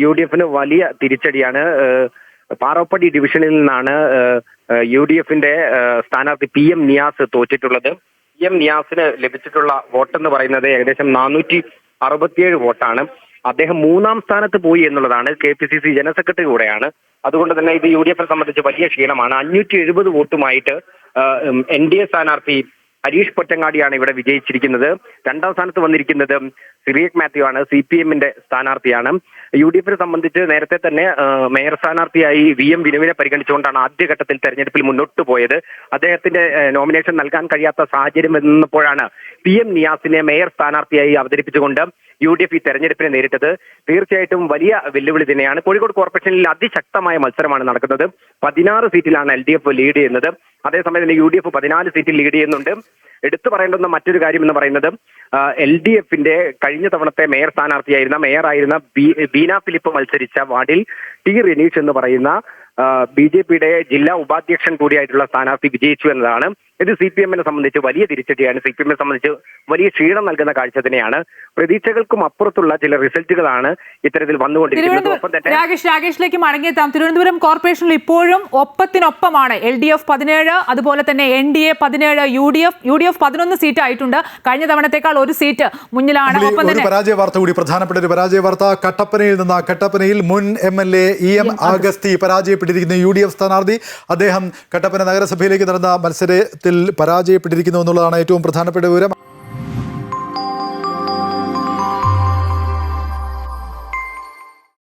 UDF വലിയ തിരിച്ചടിയാണ്. പാറോപ്പടി ഡിവിഷനിൽ നിന്നാണ് UDF സ്ഥാനാർത്ഥി PM നിയാസ് തോറ്റിട്ടുള്ളത്. PM നിയാസിന് ലഭിച്ചിട്ടുള്ള വോട്ടെന്ന് പറയുന്നത് ഏകദേശം 467 വോട്ടാണ്. അദ്ദേഹം 3ാം സ്ഥാനത്ത് പോയി എന്നുള്ളതാണ്. KPCC ജനറൽ സെക്രട്ടറി കൂടെയാണ്. അതുകൊണ്ട് തന്നെ ഇത് UDF സംബന്ധിച്ച് വലിയ ക്ഷീണമാണ്. 570 വോട്ടുമായിട്ട് NDA സ്ഥാനാർത്ഥി ഹരീഷ് പൊറ്റങ്ങാടിയാണ് ഇവിടെ വിജയിച്ചിരിക്കുന്നത്. 2ാം സ്ഥാനത്ത് വന്നിരിക്കുന്നത് സിറിയക് മാത്യു ആണ്, CPM സ്ഥാനാർത്ഥിയാണ്. UDF സംബന്ധിച്ച് നേരത്തെ തന്നെ മേയർ സ്ഥാനാർത്ഥിയായി VM വിനുവിനെ പരിഗണിച്ചുകൊണ്ടാണ് ആദ്യഘട്ടത്തിൽ തെരഞ്ഞെടുപ്പിൽ മുന്നോട്ട് പോയത്. അദ്ദേഹത്തിന്റെ നോമിനേഷൻ നൽകാൻ കഴിയാത്ത സാഹചര്യം എന്നപ്പോഴാണ് PM നിയാസിനെ മേയർ സ്ഥാനാർത്ഥിയായി അവതരിപ്പിച്ചുകൊണ്ട് UDF ഈ തെരഞ്ഞെടുപ്പിനെ നേരിട്ടത്. തീർച്ചയായിട്ടും വലിയ വെല്ലുവിളി തന്നെയാണ്. കോഴിക്കോട് കോർപ്പറേഷനിൽ അതിശക്തമായ മത്സരമാണ് നടക്കുന്നത്. 16 സീറ്റിലാണ് LDF ലീഡ് ചെയ്യുന്നത്. അതേസമയം തന്നെ UDF 14 സീറ്റിൽ ലീഡ് ചെയ്യുന്നുണ്ട്. എടുത്തു പറയേണ്ടുന്ന മറ്റൊരു കാര്യം എന്ന് പറയുന്നത് LDF കഴിഞ്ഞ തവണത്തെ മേയർ സ്ഥാനാർത്ഥിയായിരുന്ന മേയറായിരുന്ന ബീന ഫിലിപ്പ് മത്സരിച്ച വാർഡിൽ T റെനീഷ് എന്ന് പറയുന്ന BJPയുടെ ജില്ലാ ഉപാധ്യക്ഷൻ കൂടിയായിട്ടുള്ള സ്ഥാനാർത്ഥി വിജയിച്ചു എന്നതാണ്. ഇത് CPM സംബന്ധിച്ച് വലിയ തിരിച്ചടിയാണ്. CPM സംബന്ധിച്ച് വലിയ ക്ഷീണം നൽകുന്ന കാഴ്ച തന്നെയാണ്. പ്രതീക്ഷകൾക്കും അപ്പുറത്തുള്ള ചില റിസൾട്ടുകളാണ് ഇത്തരത്തിൽ വന്നുകൊണ്ടിരിക്കുന്നത്. രാകേഷിലേക്ക് മടങ്ങിയെത്താം. തിരുവനന്തപുരം കോർപ്പറേഷനിൽ ഇപ്പോഴും ഒപ്പത്തിനൊപ്പമാണ്. LDF 17, അതുപോലെ തന്നെ NDA 17, UDF 11 സീറ്റ് ആയിട്ടുണ്ട്. കഴിഞ്ഞ തവണത്തേക്കാൾ ഒരു സീറ്റ് മുന്നിലാണ്. പരാജയ വാർത്ത കൂടി, പ്രധാനപ്പെട്ട ഒരു പരാജയ വാർത്ത. കട്ടപ്പനയിൽ മുൻ MLA EM ആഗസ്തി പരാജയപ്പെട്ടിരിക്കുന്ന UDF സ്ഥാനാർത്ഥി. അദ്ദേഹം കട്ടപ്പന നഗരസഭയിലേക്ക് നടന്ന മത്സരത്തിൽ പരാജയപ്പെട്ടിരിക്കുന്നു എന്നുള്ളതാണ് ഏറ്റവും പ്രധാനപ്പെട്ട വിവരം.